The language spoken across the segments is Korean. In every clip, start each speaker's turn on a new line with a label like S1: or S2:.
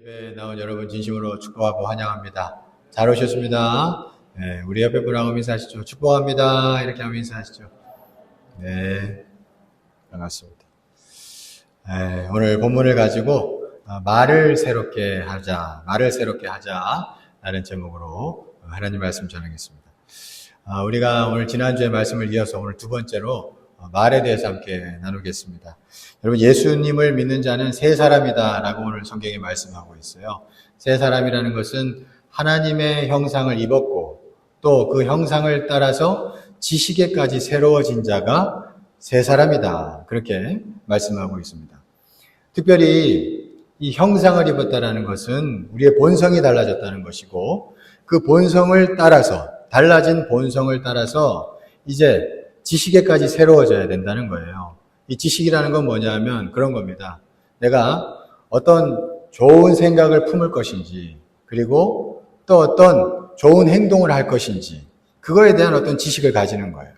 S1: 예배에 나온 여러분 진심으로 축복하고 환영합니다. 잘 오셨습니다. 네, 우리 옆에 분하고 인사하시죠. 축복합니다. 이렇게 하면 인사하시죠. 네, 반갑습니다. 네, 오늘 본문을 가지고 말을 새롭게 하자, 라는 제목으로 하나님 말씀 전하겠습니다. 우리가 오늘 지난주에 말씀을 이어서 오늘 두 번째로 말에 대해서 함께 나누겠습니다. 여러분, 예수님을 믿는 자는 세 사람이다 라고 오늘 성경이 말씀하고 있어요. 세 사람이라는 것은 하나님의 형상을 입었고 또 그 형상을 따라서 지식에까지 새로워진 자가 세 사람이다, 그렇게 말씀하고 있습니다. 특별히 이 형상을 입었다라는 것은 우리의 본성이 달라졌다는 것이고, 그 본성을 따라서, 달라진 본성을 따라서 이제 지식에까지 새로워져야 된다는 거예요. 이 지식이라는 건 뭐냐면 그런 겁니다. 내가 어떤 좋은 생각을 품을 것인지, 그리고 또 어떤 좋은 행동을 할 것인지, 그거에 대한 어떤 지식을 가지는 거예요.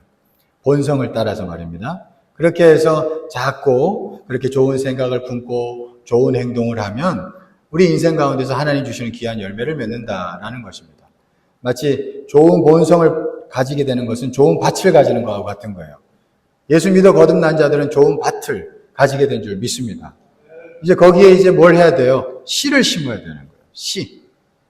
S1: 본성을 따라서 말입니다. 그렇게 해서 자꾸 그렇게 좋은 생각을 품고 좋은 행동을 하면 우리 인생 가운데서 하나님 주시는 귀한 열매를 맺는다라는 것입니다. 마치 좋은 본성을 가지게 되는 것은 좋은 밭을 가지는 것과 같은 거예요. 예수 믿어 거듭난 자들은 좋은 밭을 가지게 된 줄 믿습니다. 이제 거기에 이제 뭘 해야 돼요? 씨를 심어야 되는 거예요. 씨.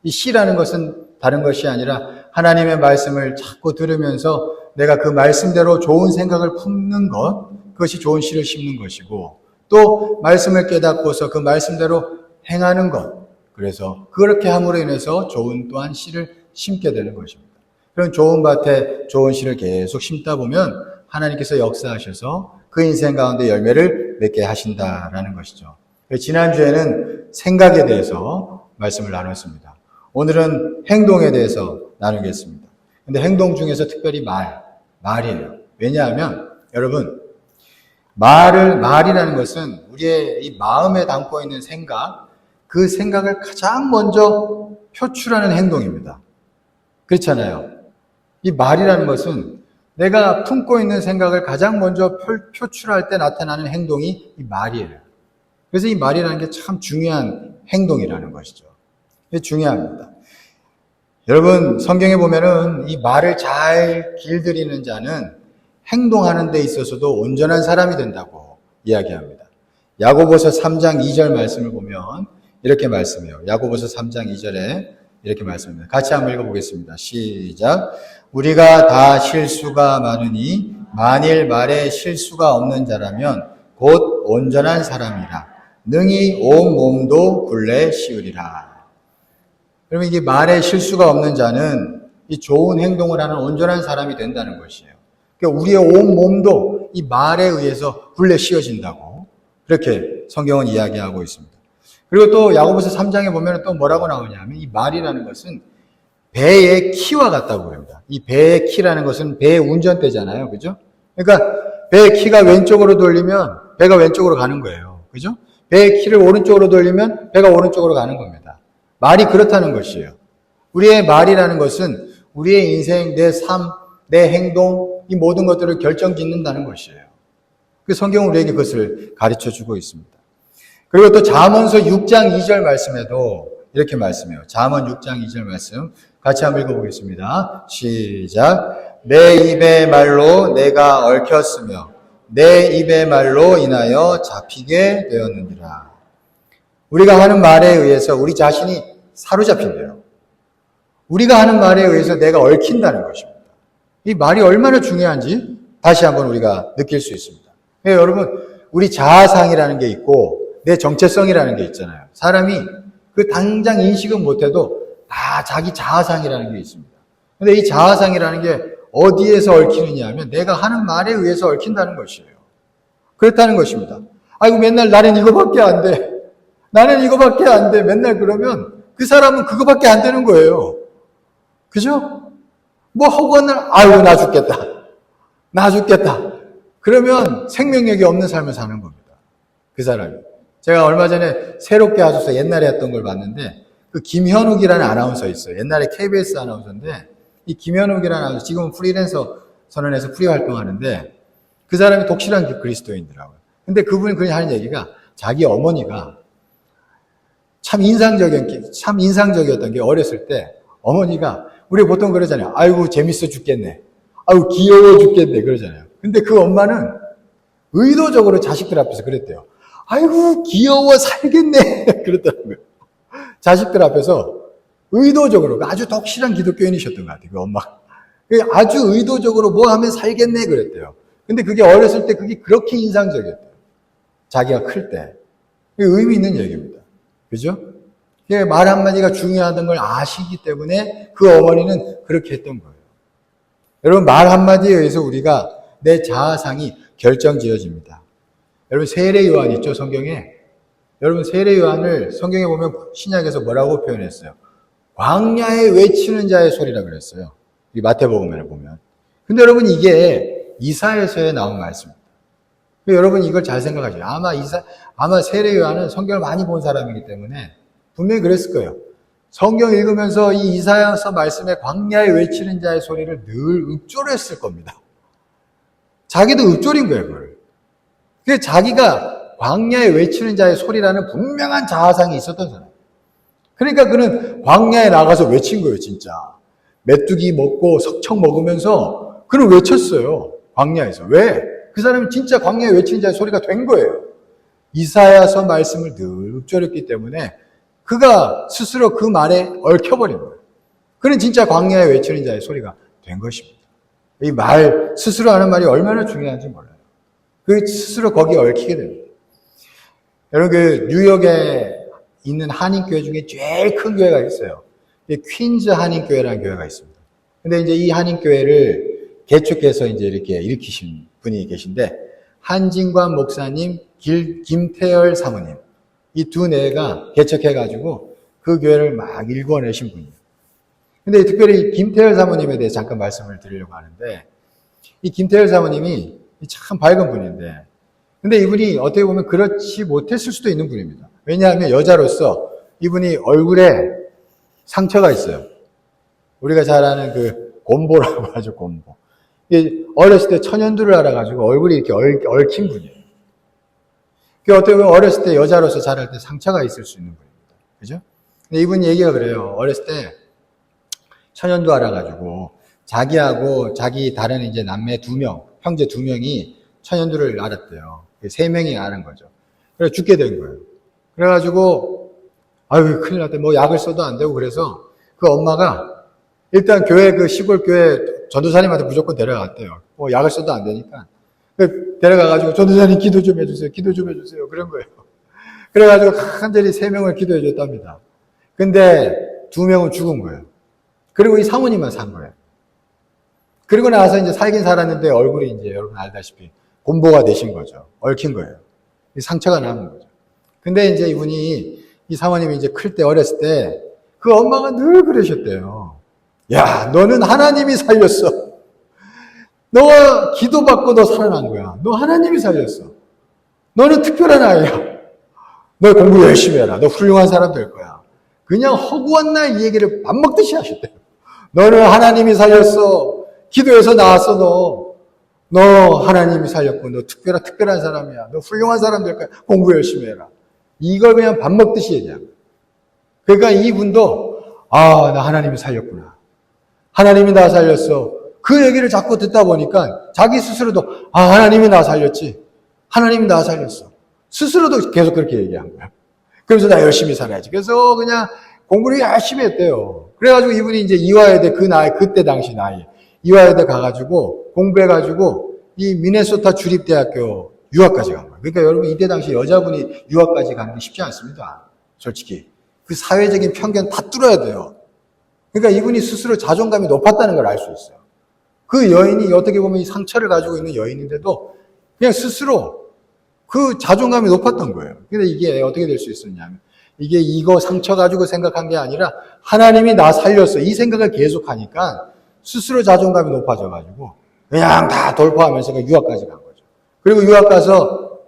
S1: 이 씨라는 것은 다른 것이 아니라 하나님의 말씀을 자꾸 들으면서 내가 그 말씀대로 좋은 생각을 품는 것, 그것이 좋은 씨를 심는 것이고, 또 말씀을 깨닫고서 그 말씀대로 행하는 것, 그래서 그렇게 함으로 인해서 좋은 또한 씨를 심게 되는 것입니다. 그런 좋은 밭에 좋은 씨를 계속 심다 보면 하나님께서 역사하셔서 그 인생 가운데 열매를 맺게 하신다라는 것이죠. 지난주에는 생각에 대해서 말씀을 나눴습니다. 오늘은 행동에 대해서 나누겠습니다. 근데 행동 중에서 특별히 말이에요. 왜냐하면 여러분, 말이라는 것은 우리의 이 마음에 담고 있는 생각, 그 생각을 가장 먼저 표출하는 행동입니다. 그렇잖아요. 이 말이라는 것은 내가 품고 있는 생각을 가장 먼저 표출할 때 나타나는 행동이 이 말이에요. 그래서 이 말이라는 게 참 중요한 행동이라는 것이죠. 이게 중요합니다. 여러분, 성경에 보면은 이 말을 잘 길들이는 자는 행동하는 데 있어서도 온전한 사람이 된다고 이야기합니다. 야고보서 3장 2절 말씀을 보면 이렇게 말씀해요. 야고보서 3장 2절에 이렇게 말씀합니다. 같이 한번 읽어보겠습니다. 시작. 우리가 다 실수가 많으니 만일 말에 실수가 없는 자라면 곧 온전한 사람이라 능히 온 몸도 굴레 씌우리라. 그러면 이게 말에 실수가 없는 자는 이 좋은 행동을 하는 온전한 사람이 된다는 것이에요. 그러니까 우리의 온 몸도 이 말에 의해서 굴레 씌워진다고 그렇게 성경은 이야기하고 있습니다. 그리고 또 야고보서 3장에 보면 또 뭐라고 나오냐면 이 말이라는 것은 배의 키와 같다고 합니다. 이 배의 키라는 것은 배의 운전대잖아요. 그죠? 그러니까 배의 키가 왼쪽으로 돌리면 배가 왼쪽으로 가는 거예요. 그죠? 배의 키를 오른쪽으로 돌리면 배가 오른쪽으로 가는 겁니다. 말이 그렇다는 것이에요. 우리의 말이라는 것은 우리의 인생, 내 삶, 내 행동, 이 모든 것들을 결정짓는다는 것이에요. 그 성경은 우리에게 그것을 가르쳐주고 있습니다. 그리고 또 잠언서 6장 2절 말씀에도 이렇게 말씀해요. 잠언 6장 2절 말씀 같이 한번 읽어보겠습니다. 시작. 내 입의 말로 내가 얽혔으며 내 입의 말로 인하여 잡히게 되었느니라. 우리가 하는 말에 의해서 우리 자신이 사로잡힌대요. 우리가 하는 말에 의해서 내가 얽힌다는 것입니다. 이 말이 얼마나 중요한지 다시 한번 우리가 느낄 수 있습니다. 여러분, 우리 자아상이라는 게 있고 내 정체성이라는 게 있잖아요. 사람이 그 당장 인식은 못해도 다 자기 자아상이라는 게 있습니다. 근데 이 자아상이라는 게 어디에서 얽히느냐 하면 내가 하는 말에 의해서 얽힌다는 것이에요. 그렇다는 것입니다. 아이고, 맨날 나는 이거밖에 안 돼. 나는 이거밖에 안 돼. 맨날 그러면 그 사람은 그거밖에 안 되는 거예요. 그죠? 뭐 하고는 아이고, 나 죽겠다. 나 죽겠다. 그러면 생명력이 없는 삶을 사는 겁니다. 그 사람이. 제가 얼마 전에 새롭게 하셔서 옛날에 했던 걸 봤는데 그 김현욱이라는 아나운서 있어요. 옛날에 KBS 아나운서인데 이 김현욱이라는 아나운서 지금은 프리랜서 선언해서 프리 활동하는데 그 사람이 독실한 그리스도인이더라고요. 근데 그분이 그냥 하는 얘기가 자기 어머니가 참 인상적이었던 게 어렸을 때 어머니가, 우리 보통 그러잖아요. 아이고, 재밌어 죽겠네. 아이고, 귀여워 죽겠네. 그러잖아요. 근데 그 엄마는 의도적으로 자식들 앞에서 그랬대요. 아이고, 귀여워 살겠네. 그랬더라고요. 자식들 앞에서 의도적으로, 아주 독실한 기독교인이셨던 것 같아요. 그 엄마가. 아주 의도적으로 뭐 하면 살겠네. 그랬대요. 근데 그게 어렸을 때 그게 그렇게 인상적이었대요. 자기가 클 때. 의미 있는 얘기입니다. 그죠? 말 한마디가 중요하다는 걸 아시기 때문에 그 어머니는 그렇게 했던 거예요. 여러분, 말 한마디에 의해서 우리가 내 자아상이 결정지어집니다. 여러분, 세례 요한 있죠, 성경에? 여러분, 세례 요한을 성경에 보면 신약에서 뭐라고 표현했어요? 광야에 외치는 자의 소리라 그랬어요. 이 마태복음에 보면. 근데 여러분, 이게 이사야서에 나온 말씀입니다. 여러분, 이걸 잘 생각하세요. 아마 세례 요한은 성경을 많이 본 사람이기 때문에 분명히 그랬을 거예요. 성경 읽으면서 이 이사야서 말씀에 광야에 외치는 자의 소리를 늘 읊조렸을 겁니다. 자기도 읊조린 거예요, 그걸. 그래서 자기가 광야에 외치는 자의 소리라는 분명한 자아상이 있었던 사람. 그러니까 그는 광야에 나가서 외친 거예요, 진짜. 메뚜기 먹고 석청 먹으면서 그는 외쳤어요, 광야에서. 왜? 그 사람이 진짜 광야에 외치는 자의 소리가 된 거예요. 이사야서 말씀을 늘 읊조렸기 때문에 그가 스스로 그 말에 얽혀버린 거예요. 그는 진짜 광야에 외치는 자의 소리가 된 것입니다. 이 말, 스스로 하는 말이 얼마나 중요한지 몰라요. 그 스스로 거기에 얽히게 됩니다. 여러분, 그 뉴욕에 있는 한인교회 중에 제일 큰 교회가 있어요. 퀸즈 한인교회라는 교회가 있습니다. 근데 이제 이 한인교회를 개축해서 이제 이렇게 일으키신 분이 계신데, 한진관 목사님, 김태열 사모님, 이 두 내가 개척해가지고 그 교회를 막 일궈내신 분이에요. 근데 특별히 김태열 사모님에 대해 잠깐 말씀을 드리려고 하는데, 이 김태열 사모님이 참 밝은 분인데, 근데 이분이 어떻게 보면 그렇지 못했을 수도 있는 분입니다. 왜냐하면 여자로서 이분이 얼굴에 상처가 있어요. 우리가 잘 아는 그 곰보라고 하죠, 곰보. 어렸을 때 천연두를 알아가지고 얼굴이 이렇게 얽힌 분이에요. 어떻게 보면 어렸을 때 여자로서 자랄 때 상처가 있을 수 있는 분입니다. 그죠? 근데 이분 얘기가 그래요. 어렸을 때 천연두 알아가지고 자기하고 자기 다른 이제 남매 2명, 형제 2명이 천연두를 알았대요. 3명이 아는 거죠. 그래서 죽게 된 거예요. 그래가지고, 아유, 큰일 났대. 뭐 약을 써도 안 되고 그래서 그 엄마가 일단 교회, 그 시골 교회 전도사님한테 무조건 데려갔대요. 뭐 약을 써도 안 되니까. 데려가가지고 전도사님 기도 좀 해주세요. 기도 좀 해주세요. 그런 거예요. 그래가지고 간절히 3명을 기도해 줬답니다. 근데 2명은 죽은 거예요. 그리고 이 사모님만 산 거예요. 그리고 나서 이제 살긴 살았는데 얼굴이 이제 여러분 알다시피 곰보가 되신 거죠. 얽힌 거예요. 상처가 남은 거죠. 근데 이제 이분이, 이 사모님이 이제 클 때, 어렸을 때, 그 엄마가 늘 그러셨대요. 야, 너는 하나님이 살렸어. 너가 기도받고 너 살아난 거야. 너 하나님이 살렸어. 너는 특별한 아이야. 너 공부 열심히 해라. 너 훌륭한 사람 될 거야. 그냥 허구한 날 이 얘기를 밥 먹듯이 하셨대요. 너는 하나님이 살렸어. 기도해서 나왔어, 너. 너 하나님이 살렸고, 너 특별한 사람이야. 너 훌륭한 사람 될 거야. 공부 열심히 해라. 이걸 그냥 밥 먹듯이 얘기하고. 그러니까 이분도, 아, 나 하나님이 살렸구나. 하나님이 나 살렸어. 그 얘기를 자꾸 듣다 보니까 자기 스스로도, 아, 하나님이 나 살렸지. 하나님이 나 살렸어. 스스로도 계속 그렇게 얘기한 거야. 그래서 나 열심히 살아야지. 그래서 그냥 공부를 열심히 했대요. 그래가지고 이분이 이제 이화여대 그때 당시 나이, 이화여대 가가지고 공부해가지고 이 미네소타 주립대학교 유학까지 간 거예요. 그러니까 여러분 이때 당시 여자분이 유학까지 가는 게 쉽지 않습니다. 솔직히. 그 사회적인 편견 다 뚫어야 돼요. 그러니까 이분이 스스로 자존감이 높았다는 걸 알 수 있어요. 그 여인이 어떻게 보면 이 상처를 가지고 있는 여인인데도 그냥 스스로 그 자존감이 높았던 거예요. 근데 이게 어떻게 될 수 있었냐면, 이게 이거 상처 가지고 생각한 게 아니라 하나님이 나 살렸어. 이 생각을 계속 하니까 스스로 자존감이 높아져가지고 그냥 다 돌파하면서 유학까지 간 거죠. 그리고 유학 가서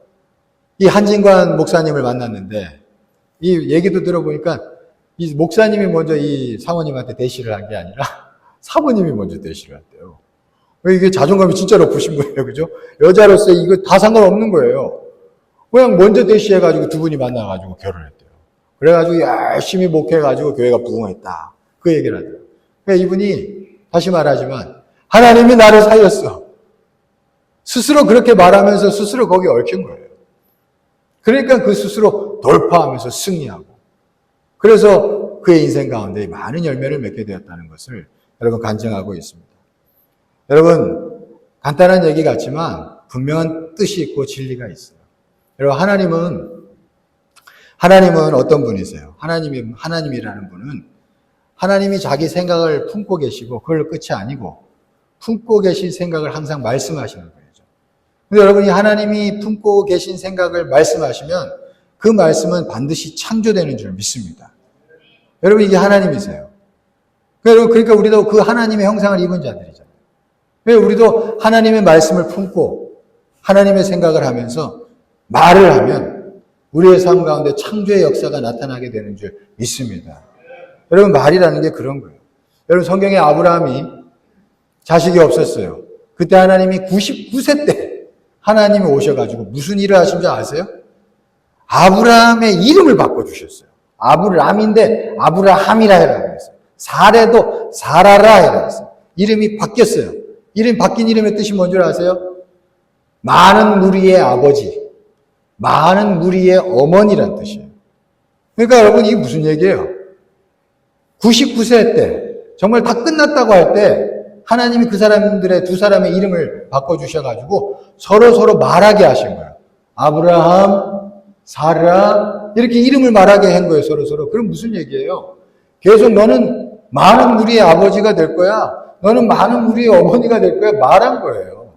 S1: 이 한진관 목사님을 만났는데, 이 얘기도 들어보니까 이 목사님이 먼저 이 사모님한테 대시를 한 게 아니라 사모님이 먼저 대시를 했대요. 이게 자존감이 진짜 높으신 거예요. 그죠? 여자로서 이거 다 상관없는 거예요. 그냥 먼저 대시해가지고 두 분이 만나가지고 결혼했대요. 그래가지고 열심히 목회해가지고 교회가 부흥했다. 그 얘기를 하더라고요. 그러니까 이분이 다시 말하지만 하나님이 나를 살렸어. 스스로 그렇게 말하면서 스스로 거기에 얽힌 거예요. 그러니까 그 스스로 돌파하면서 승리하고 그래서 그의 인생 가운데 많은 열매를 맺게 되었다는 것을 여러분 간증하고 있습니다. 여러분 간단한 얘기 같지만 분명한 뜻이 있고 진리가 있어요. 여러분 하나님은 어떤 분이세요? 하나님이라는 분은 하나님이 자기 생각을 품고 계시고 그걸 끝이 아니고 품고 계신 생각을 항상 말씀하시는 거예요. 근데 여러분이 하나님이 품고 계신 생각을 말씀하시면 그 말씀은 반드시 창조되는 줄 믿습니다. 여러분 이게 하나님이세요. 그러니까 우리도 그 하나님의 형상을 입은 자들이잖아요. 우리도 하나님의 말씀을 품고 하나님의 생각을 하면서 말을 하면 우리의 삶 가운데 창조의 역사가 나타나게 되는 줄 믿습니다. 여러분 말이라는 게 그런 거예요. 여러분 성경에 아브라함이 자식이 없었어요. 그때 하나님이 99세 때 하나님이 오셔가지고 무슨 일을 하신 줄 아세요? 아브라함의 이름을 바꿔주셨어요. 아브람인데 아브라함이라 해라 그랬어요. 사레도 사라라 해라 그랬어요. 이름이 바뀌었어요. 이름 바뀐 이름의 뜻이 뭔 줄 아세요? 많은 무리의 아버지, 많은 무리의 어머니란 뜻이에요. 그러니까 여러분 이게 무슨 얘기예요? 99세 때 정말 다 끝났다고 할 때 하나님이 그 사람들의 두 사람의 이름을 바꿔주셔가지고 서로 말하게 하신 거예요. 아브라함, 사라 이렇게 이름을 말하게 한 거예요. 서로. 그럼 무슨 얘기예요? 계속 너는 많은 무리의 아버지가 될 거야. 너는 많은 무리의 어머니가 될 거야. 말한 거예요.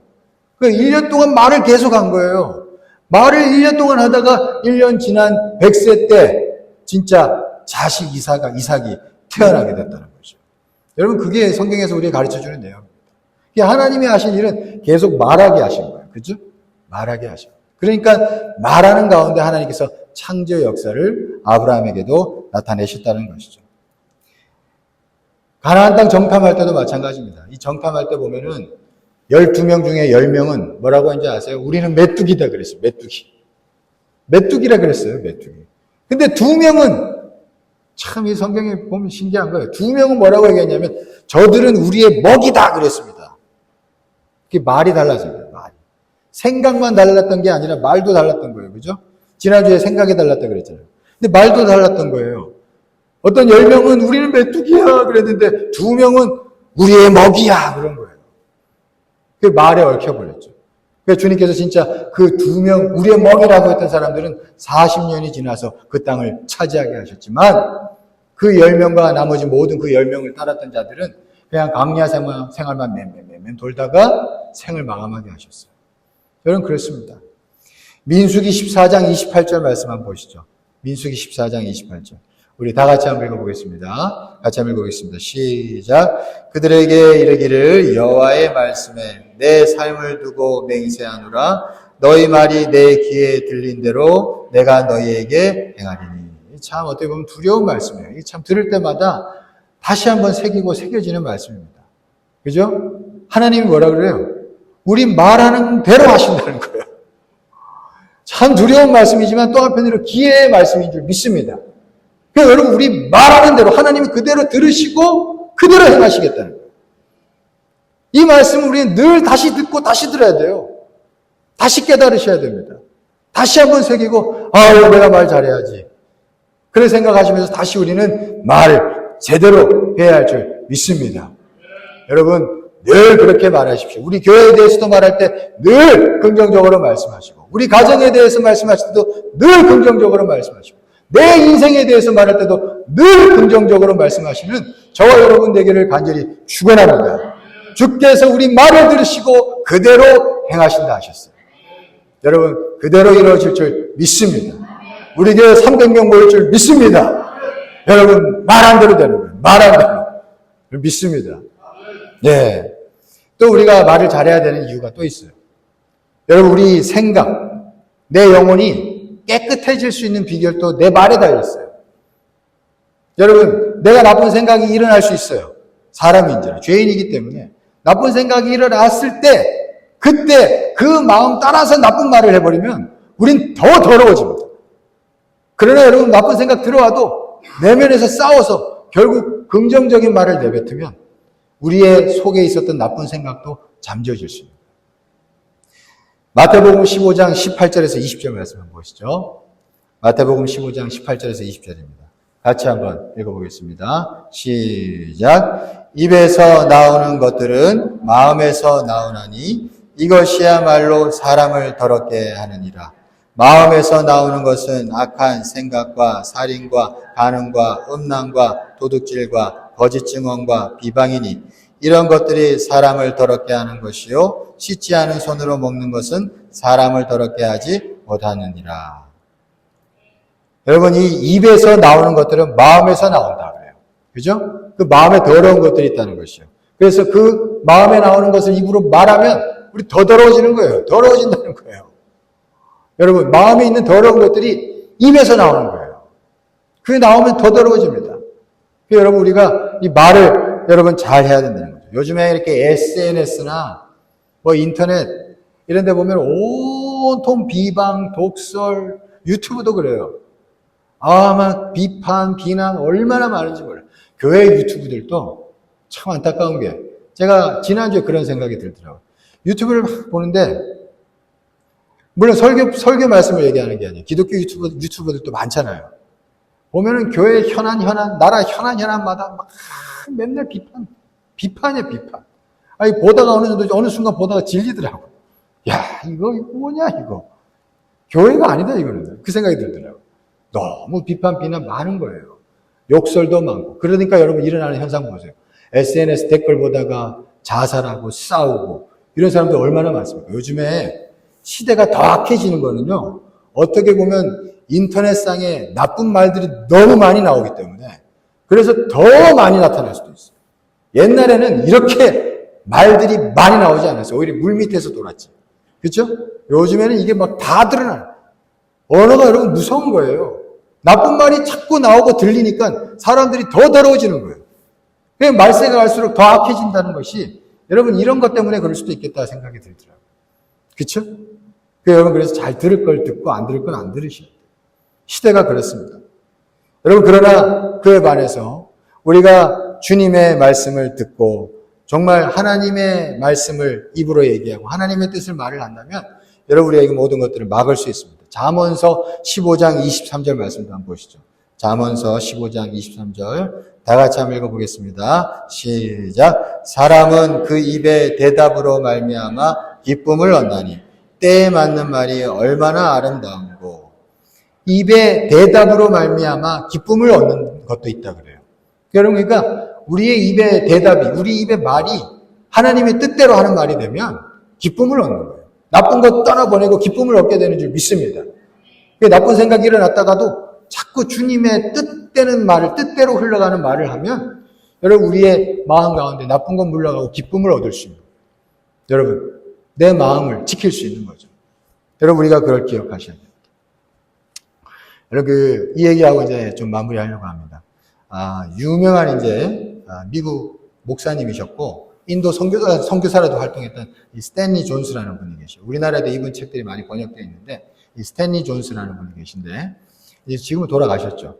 S1: 그 1년 동안 말을 계속 한 거예요. 말을 1년 동안 하다가 1년 지난 100세 때 진짜 자식 이삭이 태어나게 됐다는 거죠. 여러분 그게 성경에서 우리에게 가르쳐주는 내용입니다. 하나님이 하신 일은 계속 말하게 하신 거예요. 그죠? 말하게 하신 거예요. 그러니까 말하는 가운데 하나님께서 창조 역사를 아브라함에게도 나타내셨다는 것이죠. 가나안 땅 정탐할 때도 마찬가지입니다. 이 정탐할 때 보면은 12명 중에 10명은 뭐라고 하는지 아세요? 우리는 메뚜기다 그랬어요. 메뚜기라 그랬어요. 메뚜기. 근데 2명은 참 이 성경에 보면 신기한 거예요. 2명은 뭐라고 얘기했냐면 저들은 우리의 먹이다 그랬습니다. 그게 말이 달라집니다. 말이. 생각만 달랐던 게 아니라 말도 달랐던 거예요. 그죠? 지난주에 생각이 달랐다 그랬잖아요. 근데 말도 달랐던 거예요. 어떤 10명은 우리는 메뚜기야 그랬는데 2명은 우리의 먹이야 그런 거예요. 그 말에 얽혀버렸죠. 그래서 주님께서 진짜 그 2명, 우리의 먹이라고 했던 사람들은 40년이 지나서 그 땅을 차지하게 하셨지만 그 10명과 나머지 모든 그 10명을 따랐던 자들은 그냥 광야 생활만 맨 돌다가 생을 마감하게 하셨어요. 여러분 그렇습니다. 민수기 14장 28절 말씀 한번 보시죠. 민수기 14장 28절. 우리 다 같이 한번 읽어보겠습니다. 같이 한번 읽어보겠습니다. 시작. 그들에게 이르기를 여호와의 말씀에 내 삶을 두고 맹세하노라. 너희 말이 내 귀에 들린 대로 내가 너희에게 행하리니. 참 어떻게 보면 두려운 말씀이에요. 참 들을 때마다 다시 한번 새겨지는 말씀입니다. 그죠? 하나님이 뭐라 그래요? 우리 말하는 대로 하신다는 거예요. 참 두려운 말씀이지만 또 한편으로 기회의 말씀인 줄 믿습니다. 그러니까 여러분 우리 말하는 대로 하나님이 그대로 들으시고 그대로 행하시겠다는 거예요. 이 말씀을 우리는 늘 다시 듣고 다시 들어야 돼요. 다시 깨달으셔야 됩니다. 다시 한번 새기고 내가 말 잘해야지. 그런 생각하시면서 다시 우리는 말을 제대로 해야 할 줄 믿습니다. 여러분 늘 그렇게 말하십시오. 우리 교회에 대해서도 말할 때 늘 긍정적으로 말씀하시고 우리 가정에 대해서 말씀하실 때도 늘 긍정적으로 말씀하시고 내 인생에 대해서 말할 때도 늘 긍정적으로 말씀하시는 저와 여러분 되기를 간절히 축원합니다. 주께서 우리 말을 들으시고 그대로 행하신다 하셨어요. 여러분 그대로 이루어질 줄 믿습니다. 우리 교회 300명 모일 줄 믿습니다. 여러분 말한 대로 되는 거예요. 말한 대로 믿습니다. 네. 또 우리가 말을 잘해야 되는 이유가 또 있어요. 여러분 우리 생각, 내 영혼이 깨끗해질 수 있는 비결도 내 말에 달려있어요. 여러분 내가 나쁜 생각이 일어날 수 있어요. 사람인지라 죄인이기 때문에 나쁜 생각이 일어났을 때 그때 그 마음 따라서 나쁜 말을 해버리면 우린 더 더러워집니다. 그러나 여러분 나쁜 생각 들어와도 내면에서 싸워서 결국 긍정적인 말을 내뱉으면 우리의 속에 있었던 나쁜 생각도 잠재워질 수 있습니다. 마태복음 15장 18절에서 20절 말씀 한번 보시죠. 마태복음 15장 18절에서 20절입니다. 같이 한번 읽어보겠습니다. 시작. 입에서 나오는 것들은 마음에서 나오나니 이것이야말로 사람을 더럽게 하느니라. 마음에서 나오는 것은 악한 생각과 살인과 간음과 음란과 도둑질과 거짓 증언과 비방이니 이런 것들이 사람을 더럽게 하는 것이요 씻지 않은 손으로 먹는 것은 사람을 더럽게 하지 못하느니라. 여러분, 이 입에서 나오는 것들은 마음에서 나온다 그래요. 그죠? 그 마음에 더러운 것들이 있다는 것이요. 그래서 그 마음에 나오는 것을 입으로 말하면 우리 더 더러워지는 거예요. 더러워진다는 거예요. 여러분, 마음에 있는 더러운 것들이 입에서 나오는 거예요. 그게 나오면 더 더러워집니다. 여러분, 우리가 이 말을 여러분 잘 해야 된다는 거죠. 요즘에 이렇게 SNS나 뭐 인터넷 이런 데 보면 온통 비방, 독설, 유튜브도 그래요. 막 비판, 비난 얼마나 많은지 몰라요. 교회 유튜브들도 참 안타까운 게 제가 지난주에 그런 생각이 들더라고요. 유튜브를 막 보는데 물론 설교 말씀을 얘기하는 게 아니에요. 기독교 유튜버들도 많잖아요. 보면은 교회 현안, 나라 현안마다 막 맨날 비판이에요, 비판. 아니, 보다가 어느 순간 보다가 질리더라고. 야, 이거 뭐냐, 이거. 교회가 아니다, 이거는. 그 생각이 들더라고요. 너무 비판, 비난 많은 거예요. 욕설도 많고. 그러니까 여러분 일어나는 현상 보세요. SNS 댓글 보다가 자살하고 싸우고 이런 사람들 얼마나 많습니까? 요즘에 시대가 더 악해지는 거는요. 어떻게 보면 인터넷상에 나쁜 말들이 너무 많이 나오기 때문에 그래서 더 많이 나타날 수도 있어요. 옛날에는 이렇게 말들이 많이 나오지 않았어요. 오히려 물밑에서 돌았지. 그렇죠? 요즘에는 이게 막 다 드러나요. 언어가 여러분 무서운 거예요. 나쁜 말이 자꾸 나오고 들리니까 사람들이 더 더러워지는 거예요. 그냥 말세가 갈수록 더 악해진다는 것이 여러분 이런 것 때문에 그럴 수도 있겠다 생각이 들더라고요. 그렇죠? 여러분 그래서 잘 들을 걸 듣고 안 들을 건 안 들으셔야 돼요. 시대가 그렇습니다. 여러분 그러나 그에 반해서 우리가 주님의 말씀을 듣고 정말 하나님의 말씀을 입으로 얘기하고 하나님의 뜻을 말을 한다면 여러분 우리가 이 모든 것들을 막을 수 있습니다. 잠언서 15장 23절 말씀도 한번 보시죠. 잠언서 15장 23절 다 같이 한번 읽어보겠습니다. 시작. 사람은 그 입의 대답으로 말미암아 기쁨을 얻나니 때에 맞는 말이 얼마나 아름다운고. 입의 대답으로 말미암아 기쁨을 얻는 것도 있다 그래요. 여러분 그러니까 우리의 입의 대답이 우리 입의 말이 하나님의 뜻대로 하는 말이 되면 기쁨을 얻는 거예요. 나쁜 것 떠나보내고 기쁨을 얻게 되는 줄 믿습니다. 나쁜 생각이 일어났다가도 자꾸 주님의 뜻되는 말을 뜻대로 흘러가는 말을 하면 여러분 우리의 마음 가운데 나쁜 건 물러가고 기쁨을 얻을 수 있는 거예요. 여러분 내 마음을 지킬 수 있는 거죠. 여러분 우리가 그걸 기억하셔야 됩니다. 여러분 이 얘기하고 이제 좀 마무리하려고 합니다. 유명한 이제 미국 목사님이셨고 인도 선교사로도 활동했던 이 스탠리 존스라는 분이 계셔요. 우리나라에도 이분 책들이 많이 번역되어 있는데 이 스탠리 존스라는 분이 계신데 이제 지금은 돌아가셨죠.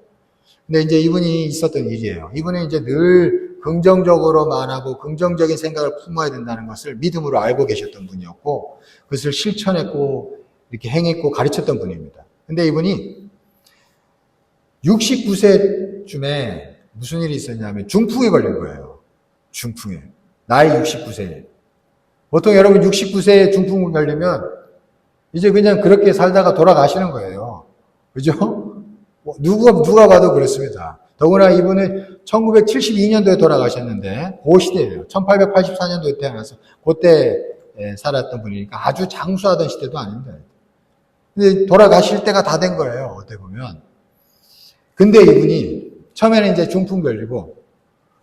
S1: 근데 이제 이분이 있었던 일이에요. 이분은 이제 늘 긍정적으로 말하고 긍정적인 생각을 품어야 된다는 것을 믿음으로 알고 계셨던 분이었고 그것을 실천했고 이렇게 행했고 가르쳤던 분입니다. 근데 이분이 69세쯤에 무슨 일이 있었냐면 중풍에 걸린 거예요. 중풍에. 나이 69세에. 보통 여러분 69세에 중풍을 걸리면 이제 그냥 그렇게 살다가 돌아가시는 거예요. 그죠? 누가 봐도 그렇습니다. 더구나 이분은 1972년도에 돌아가셨는데 그 시대예요. 1884년도에 태어나서 그때 살았던 분이니까 아주 장수하던 시대도 아닙니다. 근데 돌아가실 때가 다 된 거예요. 어떻게 보면. 근데 이분이 처음에는 이제 중풍 걸리고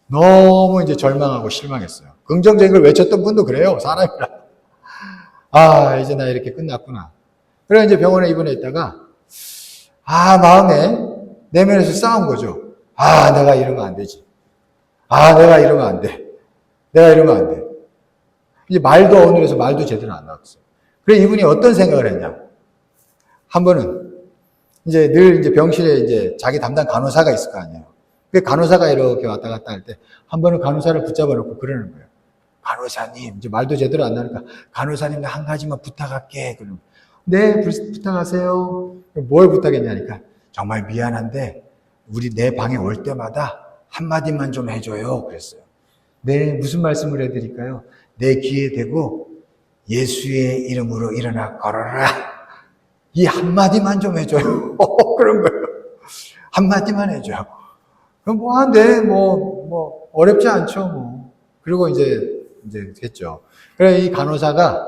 S1: 너무 이제 절망하고 실망했어요. 긍정적인 걸 외쳤던 분도 그래요. 사람이라. 이제 나 이렇게 끝났구나. 그래 이제 병원에 입원했다가 마음에 내면에서 싸운 거죠. 내가 이러면 안 되지. 내가 이러면 안 돼. 내가 이러면 안 돼. 이제 말도 어눌해서 말도 제대로 안 나왔어요. 그래 이분이 어떤 생각을 했냐. 한 번은 이제 늘 이제 병실에 이제 자기 담당 간호사가 있을 거 아니에요. 그 간호사가 이렇게 왔다 갔다 할 때 한 번은 간호사를 붙잡아 놓고 그러는 거예요. 간호사님, 이제 말도 제대로 안 나니까 간호사님 나 한 가지만 부탁할게. 그러면 네, 부탁하세요. 뭘 부탁했냐니까 정말 미안한데 우리 내 방에 올 때마다 한마디만 좀 해줘요. 그랬어요. 네, 무슨 말씀을 해드릴까요? 내 귀에 대고 예수의 이름으로 일어나 걸어라. 이 한마디만 좀 해줘요. 그런 거예요. 한마디만 해줘요. 그럼 네, 어렵지 않죠, 그리고 이제 했죠. 그래, 이 간호사가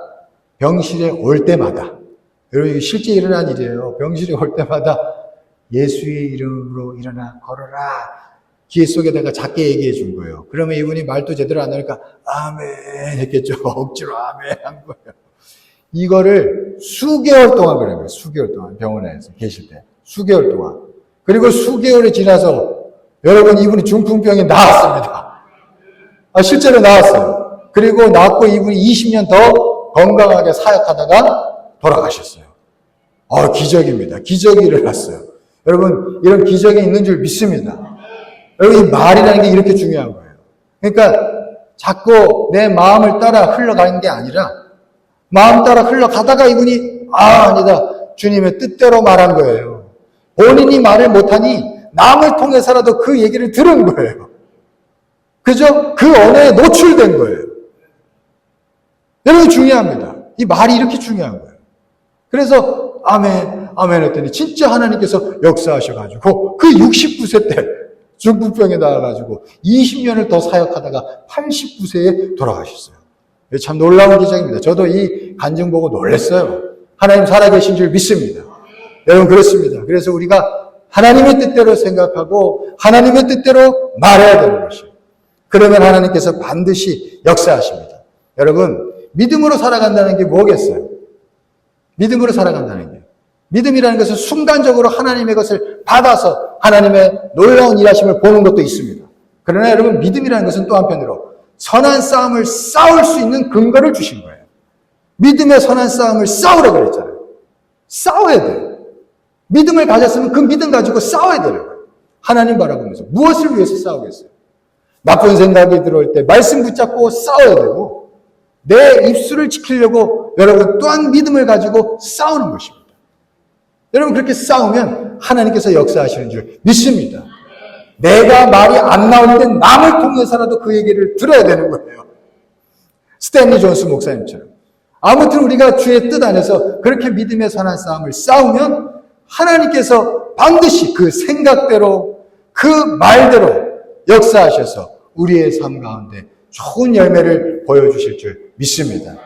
S1: 병실에 올 때마다, 여러분, 실제 일어난 일이에요. 병실에 올 때마다 예수의 이름으로 일어나 걸어라. 귀 속에다가 작게 얘기해 준 거예요. 그러면 이분이 말도 제대로 안 하니까 아멘 했겠죠. 억지로 아멘 한 거예요. 이거를 수개월 동안 그런 거예요. 수개월 동안 병원에서 계실 때. 수개월 동안. 그리고 수개월이 지나서 여러분 이분이 중풍병이 나았습니다. 실제로 나았어요. 그리고 나았고 이분이 20년 더 건강하게 사역하다가 돌아가셨어요. 기적입니다. 기적이 일어났어요. 여러분 이런 기적이 있는 줄 믿습니다. 여러분 이 말이라는 게 이렇게 중요한 거예요. 그러니까 자꾸 내 마음을 따라 흘러가는 게 아니라 마음 따라 흘러가다가 이분이 아니다. 주님의 뜻대로 말한 거예요. 본인이 말을 못하니 남을 통해서라도 그 얘기를 들은 거예요. 그죠? 그 언어에 노출된 거예요. 여러분 중요합니다. 이 말이 이렇게 중요한 거예요. 그래서 아멘, 아멘 했더니 진짜 하나님께서 역사하셔가지고 그 69세 때 중풍병에 나와가지고 20년을 더 사역하다가 89세에 돌아가셨어요. 참 놀라운 기적입니다. 저도 이 간증 보고 놀랐어요. 하나님 살아계신 줄 믿습니다. 여러분 그렇습니다. 그래서 우리가 하나님의 뜻대로 생각하고 하나님의 뜻대로 말해야 되는 것이에요. 그러면 하나님께서 반드시 역사하십니다. 여러분 믿음으로 살아간다는 게 뭐겠어요? 믿음으로 살아간다는 게 믿음이라는 것은 순간적으로 하나님의 것을 받아서 하나님의 놀라운 일하심을 보는 것도 있습니다. 그러나 여러분 믿음이라는 것은 또 한편으로 선한 싸움을 싸울 수 있는 근거를 주신 거예요. 믿음의 선한 싸움을 싸우라고 그랬잖아요. 싸워야 돼요. 믿음을 가졌으면 그 믿음 가지고 싸워야 돼요. 하나님 바라보면서 무엇을 위해서 싸우겠어요? 나쁜 생각이 들어올 때 말씀 붙잡고 싸워야 되고 내 입술을 지키려고 여러분 또한 믿음을 가지고 싸우는 것입니다. 여러분 그렇게 싸우면 하나님께서 역사하시는 줄 믿습니다. 내가 말이 안 나오는데 남을 통해서라도 그 얘기를 들어야 되는 거예요. 스탠리 존스 목사님처럼. 아무튼 우리가 주의 뜻 안에서 그렇게 믿음의 선한 싸움을 싸우면 하나님께서 반드시 그 생각대로 그 말대로 역사하셔서 우리의 삶 가운데 좋은 열매를 보여주실 줄 믿습니다.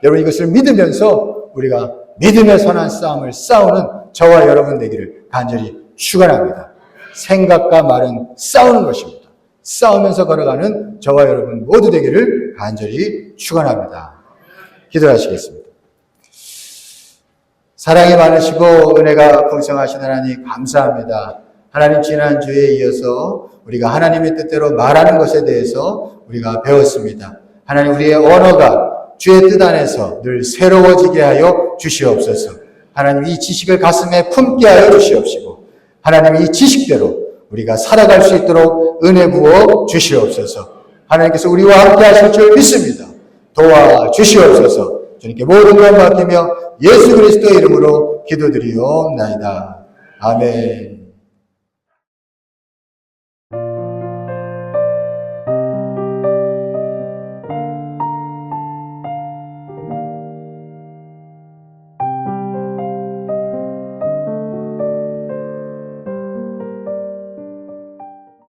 S1: 여러분 이것을 믿으면서 우리가 믿음의 선한 싸움을 싸우는 저와 여러분 되기를 간절히 축원합니다. 생각과 말은 싸우는 것입니다. 싸우면서 걸어가는 저와 여러분 모두 되기를 간절히 축원합니다. 기도하시겠습니다. 사랑이 많으시고 은혜가 풍성하신 하나님 감사합니다. 하나님 지난주에 이어서 우리가 하나님의 뜻대로 말하는 것에 대해서 우리가 배웠습니다. 하나님 우리의 언어가 주의 뜻 안에서 늘 새로워지게 하여 주시옵소서. 하나님 이 지식을 가슴에 품게 하여 주시옵시고 하나님 이 지식대로 우리가 살아갈 수 있도록 은혜 부어 주시옵소서. 하나님께서 우리와 함께 하실 줄 믿습니다. 도와주시옵소서. 주님께 모든 것 맡기며 예수 그리스도의 이름으로 기도드리옵나이다. 아멘.